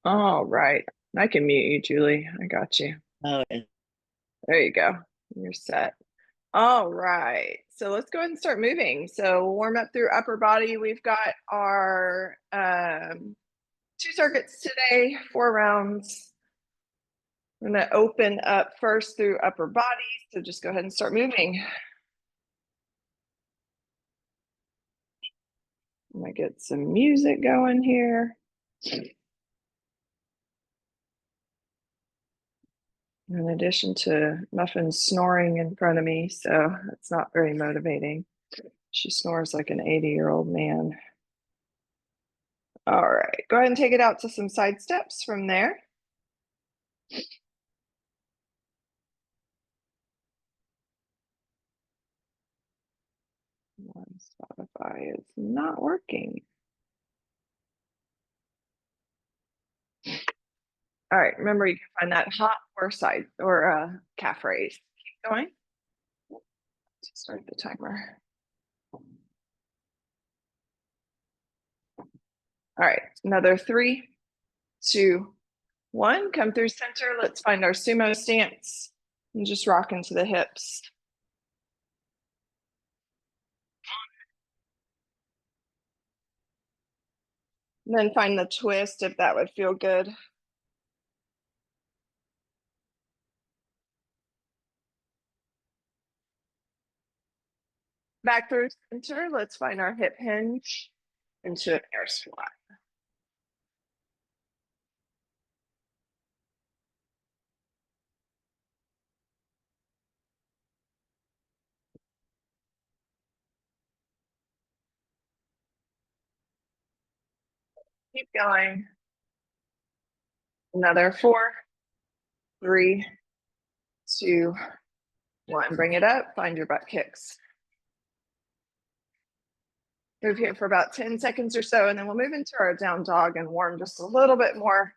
All right. I can mute you, Julie. I got you. Oh, There you go. You're set. All right. So let's go ahead and start moving. So warm up through upper body. We've got our 2 circuits today, 4 rounds. I'm going to open up first through upper body. So just go ahead and start moving. I'm going to get some music going here. In addition to Muffin snoring in front of me, so it's not very motivating. She snores like an 80-year-old man. All right, go ahead and take it out to some side steps from there. Spotify is not working. All right, remember you can find that hot or side or calf raise. Keep going. Start the timer. All right, another 3, 2, 1. Come through center. Let's find our sumo stance and just rock into the hips. And then find the twist if that would feel good. Back through center. Let's find our hip hinge into an air squat. Keep going. Another 4, 3, 2, 1. Bring it up. Find your butt kicks. Move here for about 10 seconds or so, and then we'll move into our down dog and warm just a little bit more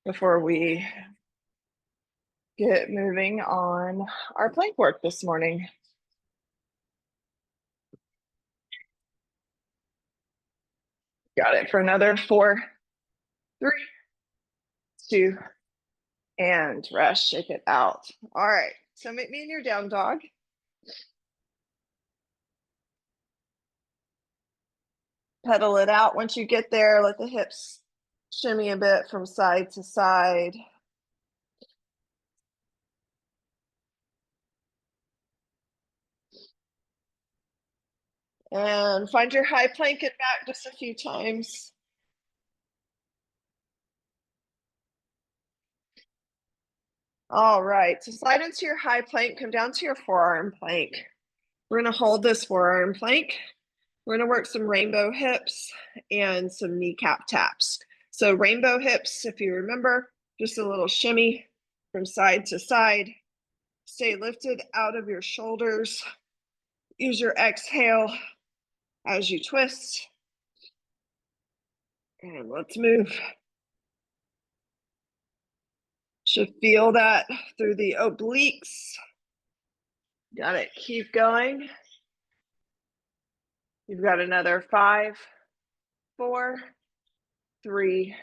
before we get moving on our plank work this morning. Got it for another 4, 3, 2, and rest. Shake it out. All right. So meet me in your down dog. Pedal it out. Once you get there, let the hips shimmy a bit from side to side. And find your high plank and back just a few times. All right, so slide into your high plank, come down to your forearm plank. We're gonna hold this forearm plank. We're gonna work some rainbow hips and some kneecap taps. So rainbow hips, if you remember, just a little shimmy from side to side. Stay lifted out of your shoulders. Use your exhale as you twist. And let's move. Should feel that through the obliques. Got it. Keep going. You've got another 5, 4, 3,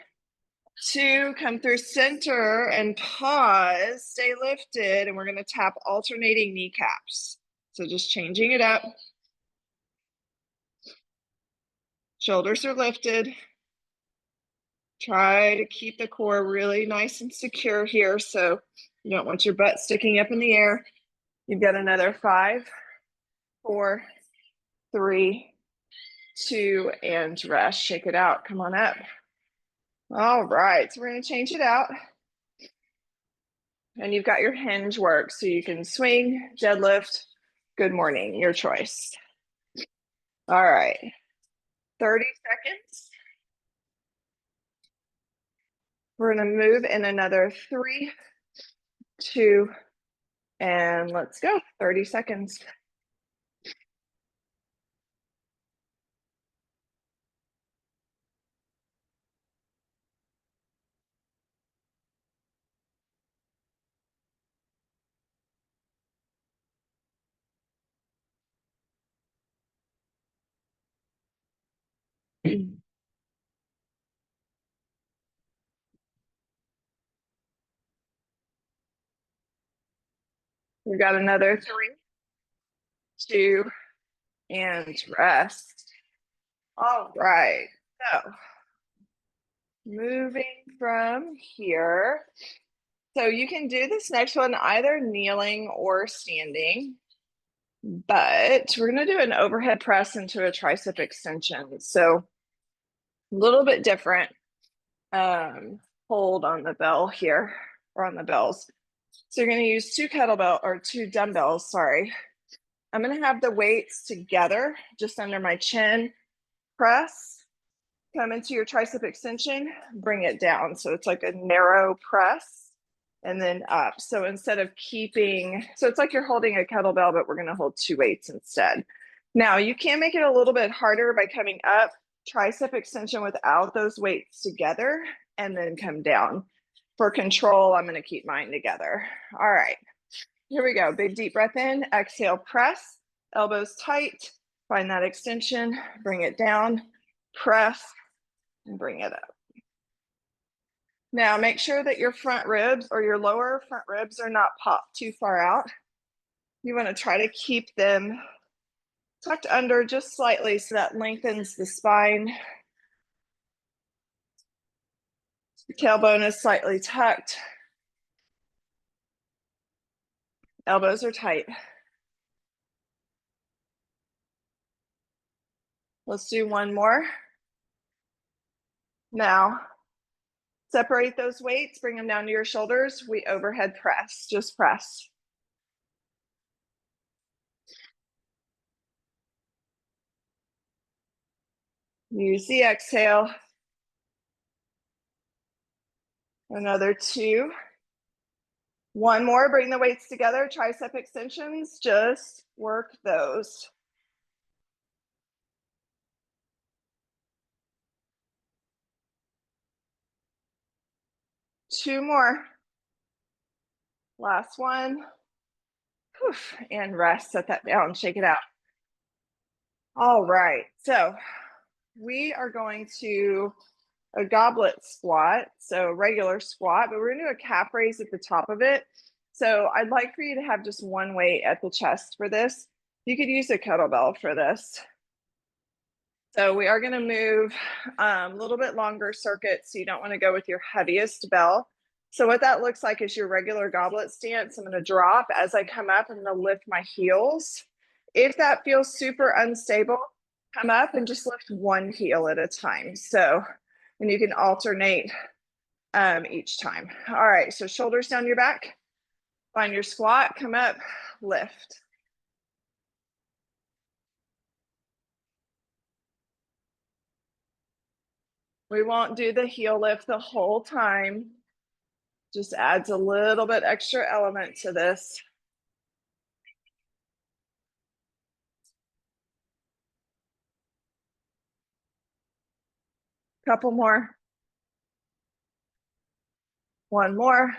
2. Come through center and pause. Stay lifted. And we're going to tap alternating kneecaps. So just changing it up. Shoulders are lifted. Try to keep the core really nice and secure here. So you don't want your butt sticking up in the air. You've got another 5, 4, 3, 2, and rest. Shake it out. Come on up. All right, so we're going to change it out. And you've got your hinge work, so you can swing, deadlift, good morning, your choice. All right, 30 seconds. We're going to move in another 3, 2, and let's go. 30 seconds. We've got another 3, 2, and rest. All right, so moving from here. So you can do this next one either kneeling or standing, but we're gonna do an overhead press into a tricep extension. So a little bit different hold on the bell here, or on the bells. So you're gonna use 2 kettlebell or 2 dumbbells, sorry. I'm gonna have the weights together just under my chin, press, come into your tricep extension, bring it down. So it's like a narrow press and then up. So instead of keeping, so it's like you're holding a kettlebell, but we're gonna hold 2 weights instead. Now you can make it a little bit harder by coming up, tricep extension without those weights together, and then come down. For control, I'm gonna keep mine together. All right, here we go. Big deep breath in, exhale, press, elbows tight, find that extension, bring it down, press, and bring it up. Now make sure that your front ribs or your lower front ribs are not popped too far out. You want to try to keep them tucked under just slightly so that lengthens the spine. The tailbone is slightly tucked. Elbows are tight. Let's do one more. Now, separate those weights, bring them down to your shoulders. We overhead press, just press. Use the exhale. Another 2. One more, bring the weights together, tricep extensions, just work those. Two more. Last one. Whew. And rest, set that down, shake it out. All right, so we are going to a goblet squat, so regular squat, but we're gonna do a calf raise at the top of it. So I'd like for you to have just one weight at the chest for this. You could use a kettlebell for this. So we are gonna move a little bit longer circuit, so you don't wanna go with your heaviest bell. So what that looks like is your regular goblet stance. I'm gonna drop. As I come up, I'm gonna lift my heels. If that feels super unstable, come up and just lift one heel at a time. So, and you can alternate each time. All right, so shoulders down your back. Find your squat, come up, lift. We won't do the heel lift the whole time. Just adds a little bit extra element to this. Couple more. One more.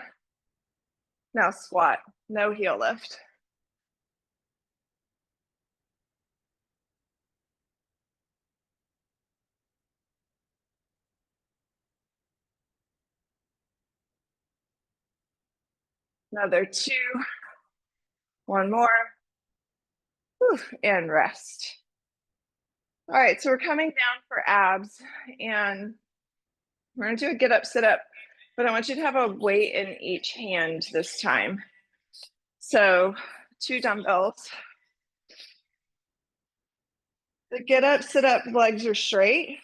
Now squat, no heel lift. Another 2. One more. Whew, and rest. All right, so we're coming down for abs and we're gonna do a get up, sit up, but I want you to have a weight in each hand this time. So 2 dumbbells. The get up, sit up, legs are straight.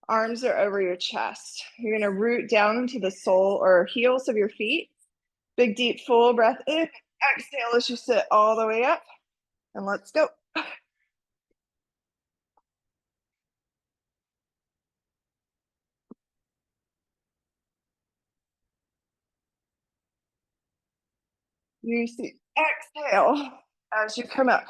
Arms are over your chest. You're gonna root down into the sole or heels of your feet. Big, deep, full breath in. Exhale as you sit all the way up. And let's go. You see, exhale as you come up.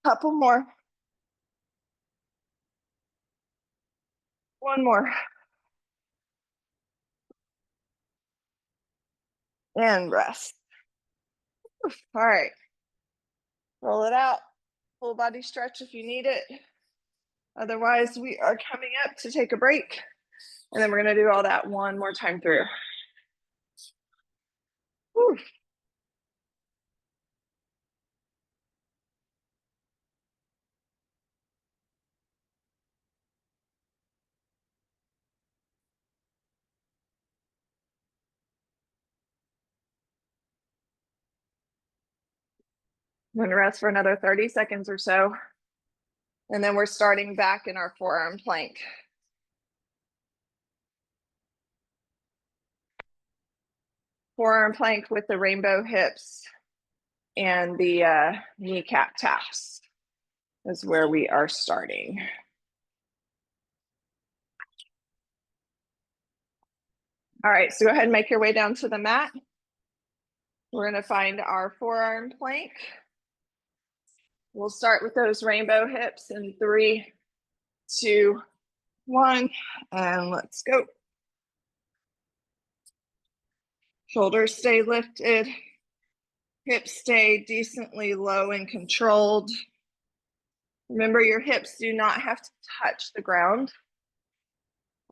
Couple more. One more. And rest. All right. Roll it out. Full body stretch if you need it. Otherwise, we are coming up to take a break. And then we're going to do all that one more time through. Whew. I'm going to rest for another 30 seconds or so. And then we're starting back in our forearm plank. Forearm plank with the rainbow hips and the kneecap taps is where we are starting. All right, so go ahead and make your way down to the mat. We're going to find our forearm plank. We'll start with those rainbow hips in 3, 2, 1, and let's go. Shoulders stay lifted. Hips stay decently low and controlled. Remember, your hips do not have to touch the ground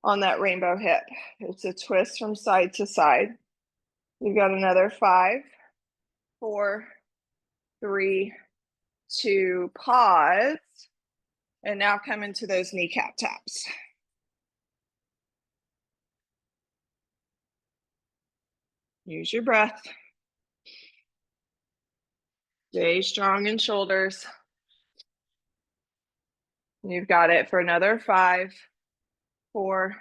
on that rainbow hip. It's a twist from side to side. You've got another 5, 4, 3, 2, pause. And now come into those kneecap taps. Use your breath. Stay strong in shoulders. You've got it for another 5, 4,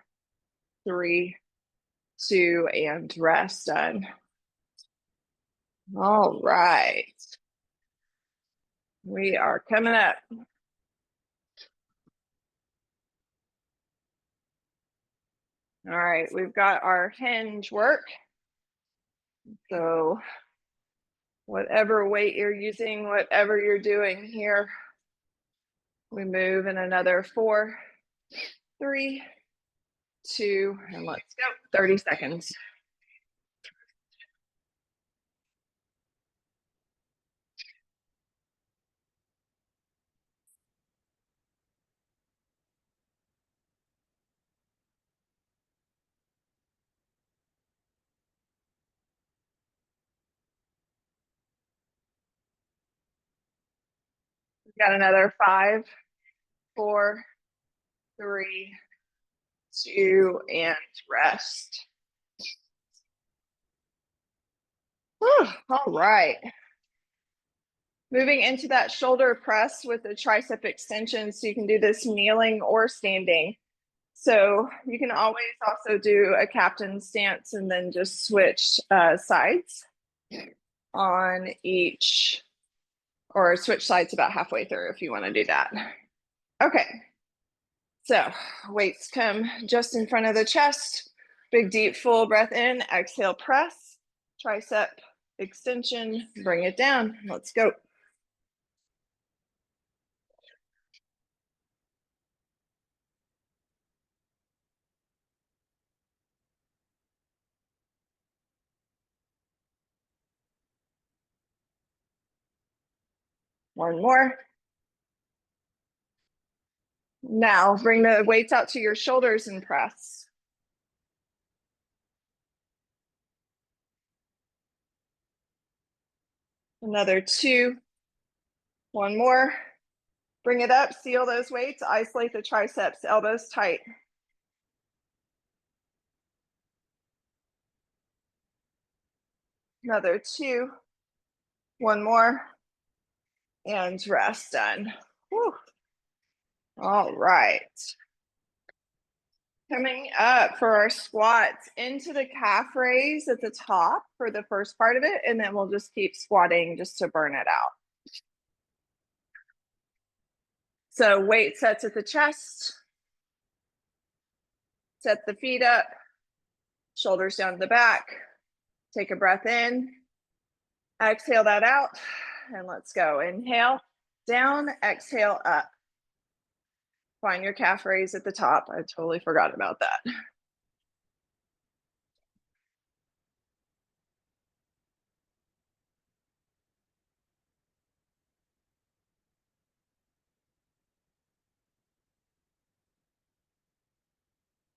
3, 2, and rest. Done. All right. We are coming up. All right, we've got our hinge work. So whatever weight you're using, whatever you're doing here, we move in another 4, 3, 2, and let's go. 30 seconds. We've got another 5, 4, 3, 2, and rest. Whew, all right. Moving into that shoulder press with the tricep extension. So you can do this kneeling or standing. So you can always also do a captain stance and then just switch sides on each, or switch sides about halfway through if you want to do that. Okay. So weights come just in front of the chest. Big, deep, full breath in. Exhale, press. Tricep extension. Bring it down. Let's go. One more. Now bring the weights out to your shoulders and press. Another 2. One more. Bring it up, seal those weights, isolate the triceps, elbows tight. Another 2. One more. And rest. Done. Whew. All right. Coming up for our squats, into the calf raise at the top for the first part of it, and then we'll just keep squatting just to burn it out. So weight sets at the chest. Set the feet up. Shoulders down to the back. Take a breath in. Exhale that out. And let's go. Inhale, down, exhale, up. Find your calf raise at the top. I totally forgot about that.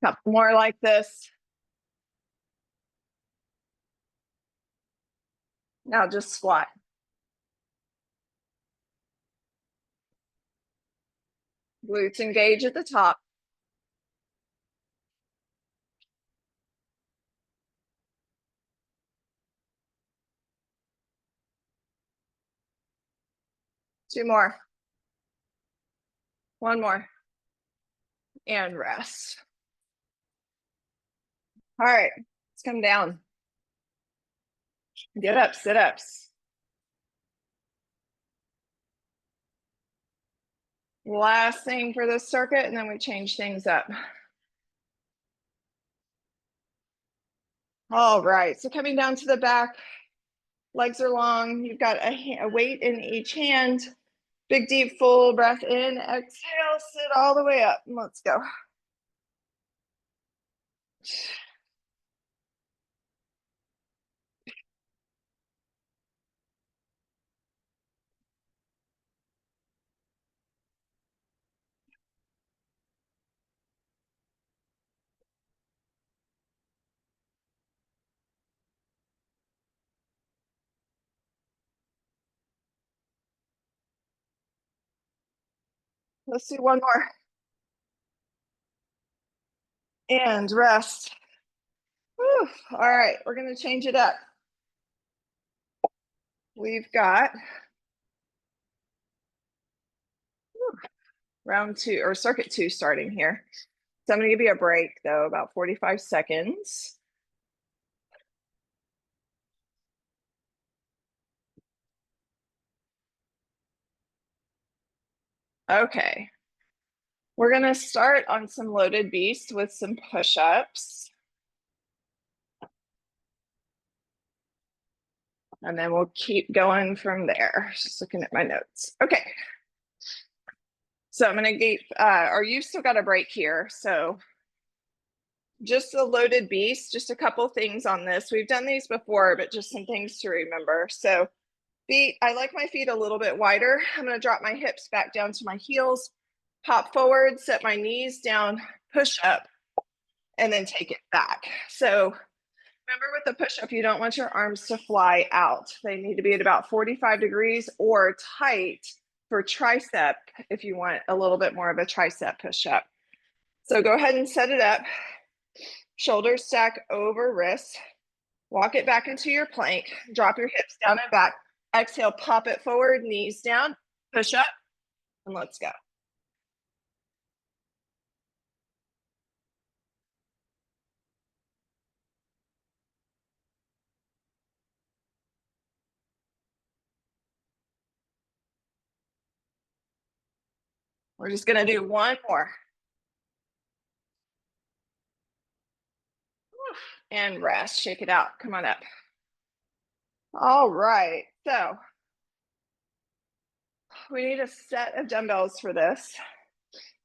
Couple more like this. Now just squat. Glutes engage at the top. Two more. One more. And rest. All right, let's come down. Get up, sit-ups. Last thing for this circuit, and then we change things up. All right, so coming down to the back, legs are long. You've got a weight in each hand. Big, deep, full breath in. Exhale, sit all the way up. Let's go. Let's do one more. And rest. Whew. All right, we're going to change it up. We've got round two or circuit two starting here. So I'm going to give you a break though, about 45 seconds. Okay. We're going to start on some loaded beast with some push-ups. And then we'll keep going from there. Just looking at my notes. Okay. So I'm going to get, or you've still got a break here. So just a loaded beast, just a couple things on this. We've done these before, but just some things to remember. So feet, I like my feet a little bit wider. I'm going to drop my hips back down to my heels, pop forward, set my knees down, push up, and then take it back. So remember with the push-up, you don't want your arms to fly out. They need to be at about 45 degrees or tight for tricep if you want a little bit more of a tricep push-up. So go ahead and set it up. Shoulders stack over wrists. Walk it back into your plank. Drop your hips down and back. Exhale, pop it forward, knees down, push up, and let's go. We're just going to do one more. And rest. Shake it out. Come on up. All right. So we need a set of dumbbells for this.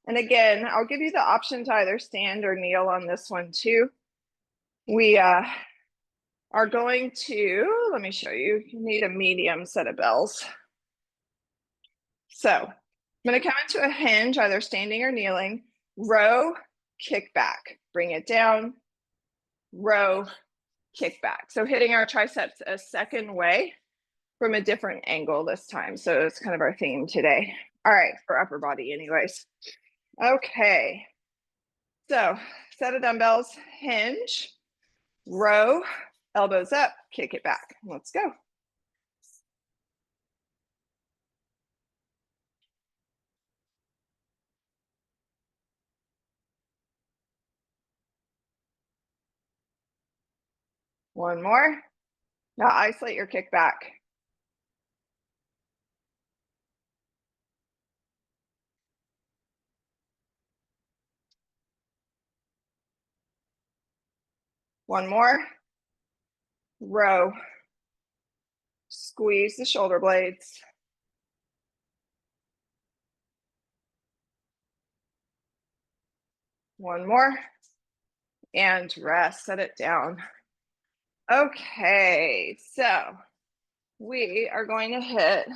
And again, I'll give you the option to either stand or kneel on this one too. We are going to, let me show you, you need a medium set of bells. So I'm going to come into a hinge, either standing or kneeling, row, kick back, bring it down, row, kick back. So hitting our triceps a second way from a different angle this time. So it's kind of our theme today. All right, for upper body anyways. Okay, so set of dumbbells, hinge, row, elbows up, kick it back. Let's go. One more. Now isolate your kick back. One more. Row. Squeeze the shoulder blades. One more. And rest, set it down. Okay, so we are going to hit,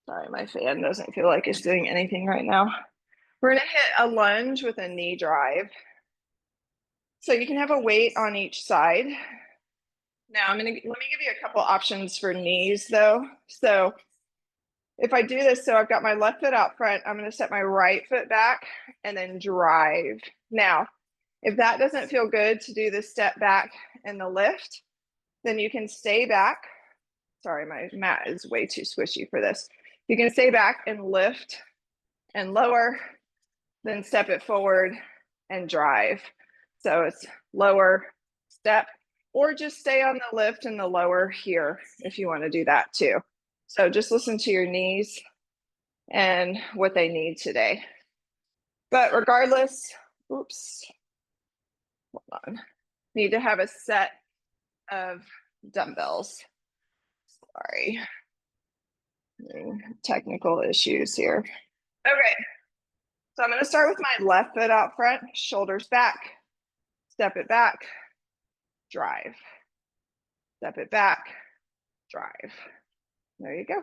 sorry, my fan doesn't feel like it's doing anything right now. We're gonna hit a lunge with a knee drive. So you can have a weight on each side. Now let me give you a couple options for knees though. So if I do this, so I've got my left foot out front, I'm going to set my right foot back and then drive. Now, if that doesn't feel good to do the step back and the lift, then you can stay back. Sorry, my mat is way too squishy for this. You can stay back and lift and lower, then step it forward and drive. So it's lower, step, or just stay on the lift and the lower here if you want to do that too. So just listen to your knees and what they need today. But regardless, oops, hold on. Need to have a set of dumbbells. Sorry. Technical issues here. Okay. So I'm going to start with my left foot out front, shoulders back, step it back, drive. Step it back, drive. There you go.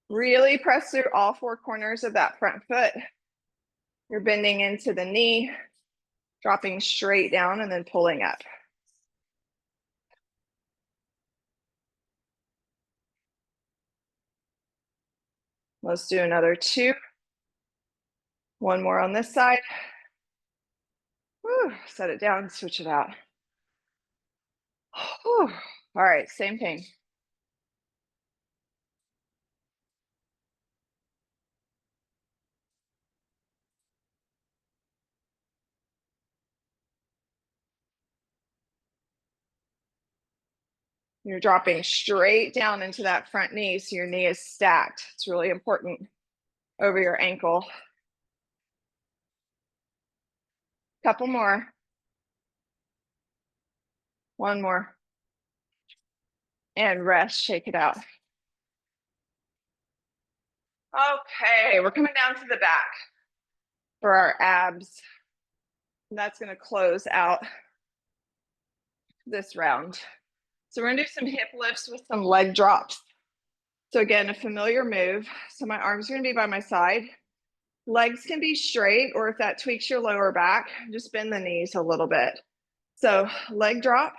Really press through all four corners of that front foot. You're bending into the knee, dropping straight down and then pulling up. Let's do another 2. One more on this side. Whew, set it down, switch it out. Whew. All right, same thing. You're dropping straight down into that front knee, so your knee is stacked. It's really important over your ankle. Couple more. One more. And rest, shake it out. Okay, we're coming down to the back for our abs. And that's going to close out this round. So we're going to do some hip lifts with some leg drops. So again, a familiar move. So my arms are going to be by my side. Legs can be straight, or if that tweaks your lower back, just bend the knees a little bit. So leg drop,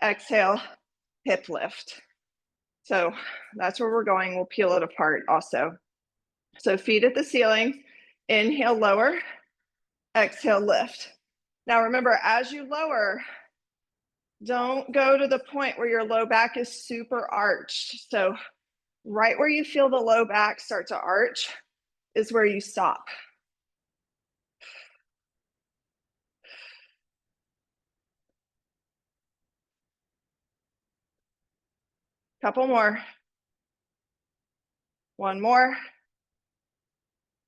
exhale, hip lift. So that's where we're going. We'll peel it apart also. So feet at the ceiling, inhale, lower, exhale, lift. Now remember, as you lower, don't go to the point where your low back is super arched. So right where you feel the low back start to arch is where you stop. Couple more. One more.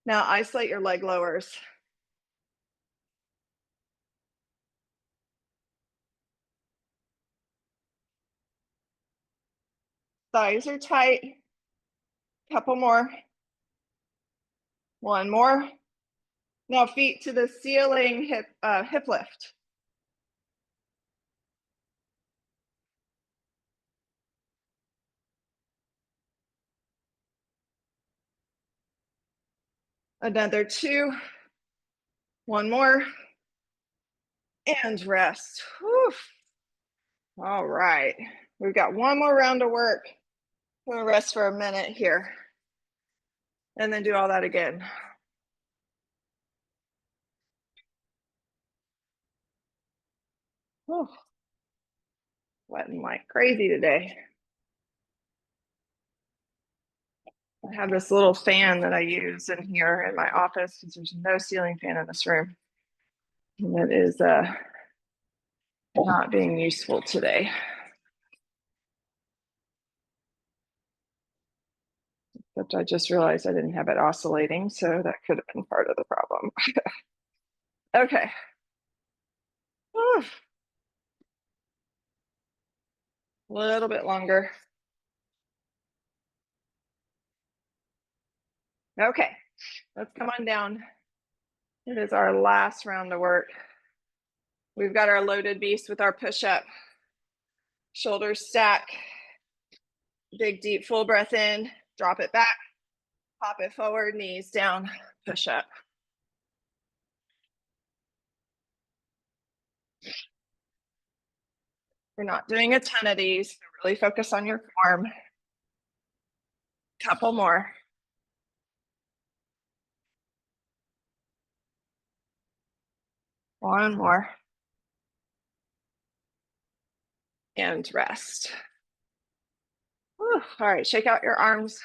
Now isolate your leg lowers. Thighs are tight. Couple more. One more. Now feet to the ceiling, hip lift. Another 2. One more. And rest. Whew. All right. We've got one more round of work. I'm gonna rest for a minute here. And then do all that again. Whew. Sweating like crazy today. I have this little fan that I use in here in my office because there's no ceiling fan in this room. And it is not being useful today. Except I just realized I didn't have it oscillating, so that could have been part of the problem. Okay. Whew. A little bit longer. Okay, let's come on down. It is our last round of work. We've got our loaded beast with our push-up. Shoulders stack. Big, deep, full breath in. Drop it back. Pop it forward, knees down, push up. We're not doing a ton of these, so really focus on your form. Couple more. One more. And rest. Whew. All right, shake out your arms.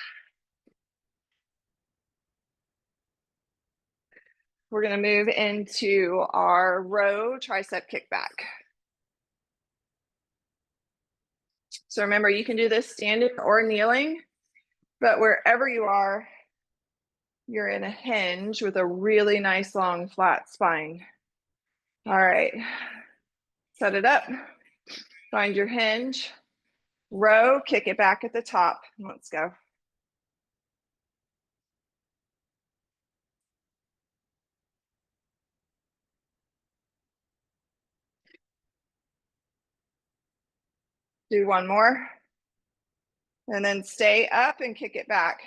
We're gonna move into our row tricep kickback. So remember, you can do this standing or kneeling, but wherever you are, you're in a hinge with a really nice long flat spine. All right, set it up, find your hinge, row, kick it back at the top. Let's go. Do one more. And then stay up and kick it back.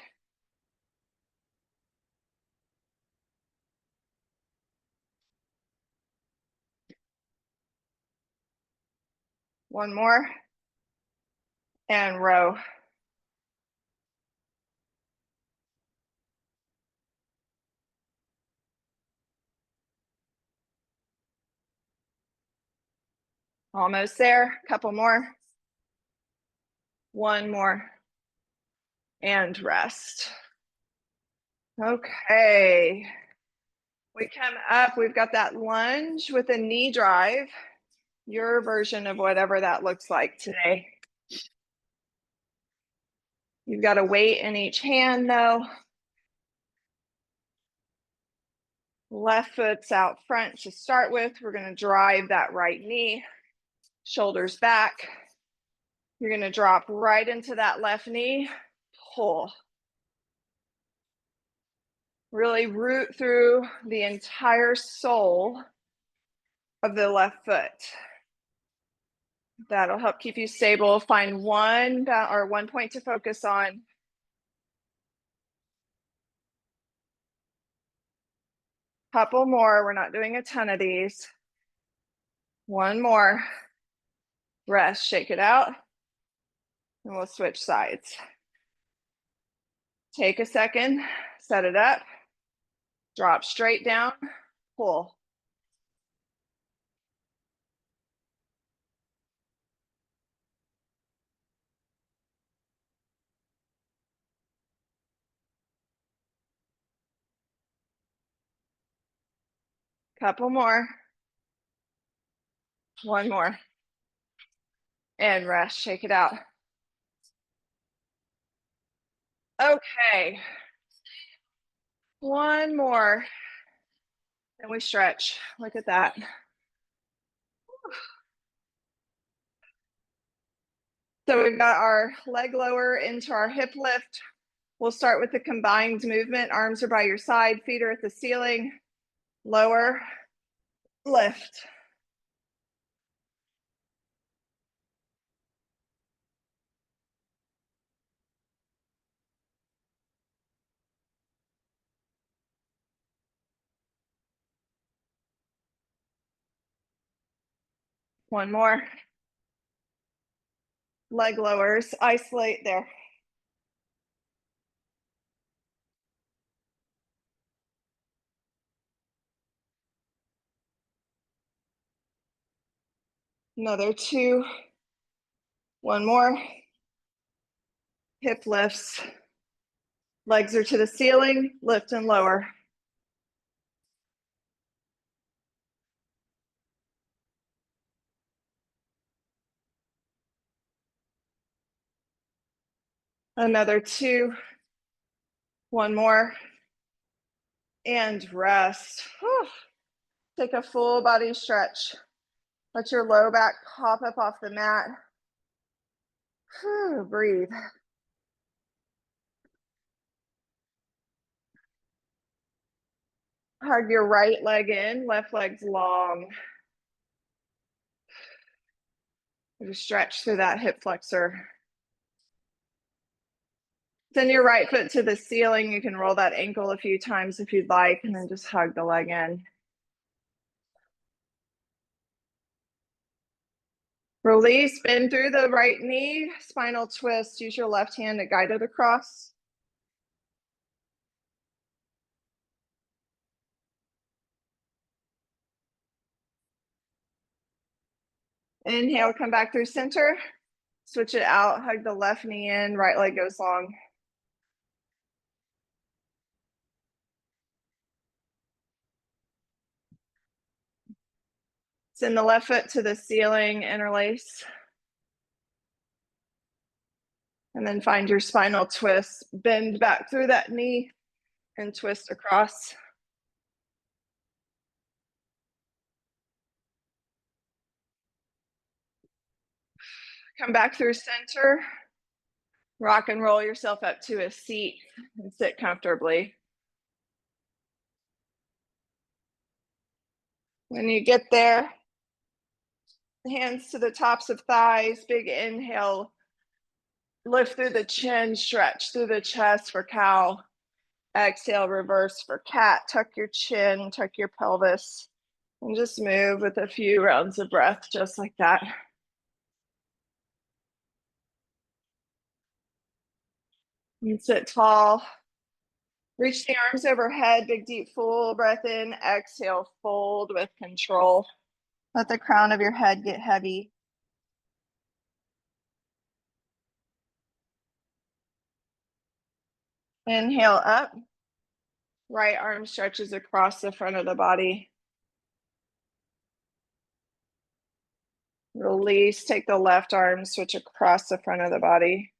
One more. And row. Almost there. Couple more. One more. And rest. Okay. We come up, we've got that lunge with a knee drive, your version of whatever that looks like today. You've got a weight in each hand though. Left foot's out front to start with. We're gonna drive that right knee, shoulders back. You're gonna drop right into that left knee, pull. Really root through the entire sole of the left foot. That'll help keep you stable. Find one point to focus on. Couple more. We're not doing a ton of these. One more. Rest. Shake it out. And we'll switch sides. Take a second. Set it up. Drop straight down. Pull. Couple more. One more. And rest. Shake it out. Okay. One more. And we stretch. Look at that. So we've got our leg lower into our hip lift. We'll start with the combined movement. Arms are by your side, feet are at the ceiling. Lower, lift. One more. Leg lowers, isolate there. Another two. One more. Hip lifts. Legs are to the ceiling, lift and lower. Another two. One more. And rest. Whew. Take a full body stretch. Let your low back pop up off the mat. Whew. Breathe. Hug your right leg in, left leg's long. Just stretch through that hip flexor. Send your right foot to the ceiling. You can roll that ankle a few times if you'd like, and then just hug the leg in. Release, bend through the right knee, spinal twist. Use your left hand to guide it across. Inhale, come back through center. Switch it out, hug the left knee in, right leg goes long. Send the left foot to the ceiling, interlace. And then find your spinal twist. Bend back through that knee and twist across. Come back through center. Rock and roll yourself up to a seat and sit comfortably. When you get there, hands to the tops of thighs, big inhale. Lift through the chin, stretch through the chest for cow. Exhale, reverse for cat. Tuck your chin, tuck your pelvis, and just move with a few rounds of breath, just like that. And sit tall. Reach the arms overhead, big deep full breath in. Exhale, fold with control. Let the crown of your head get heavy. Inhale up. Right arm stretches across the front of the body. Release, take the left arm, switch across the front of the body.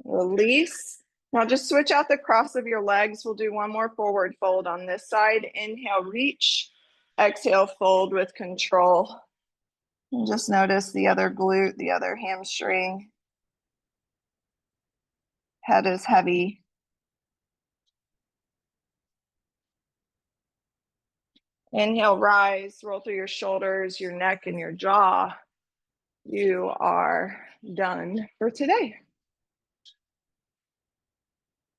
Release. Now just switch out the cross of your legs. We'll do one more forward fold on this side. Inhale, reach. Exhale, fold with control. And just notice the other glute, the other hamstring. Head is heavy. Inhale, rise, roll through your shoulders, your neck, and your jaw. You are done for today.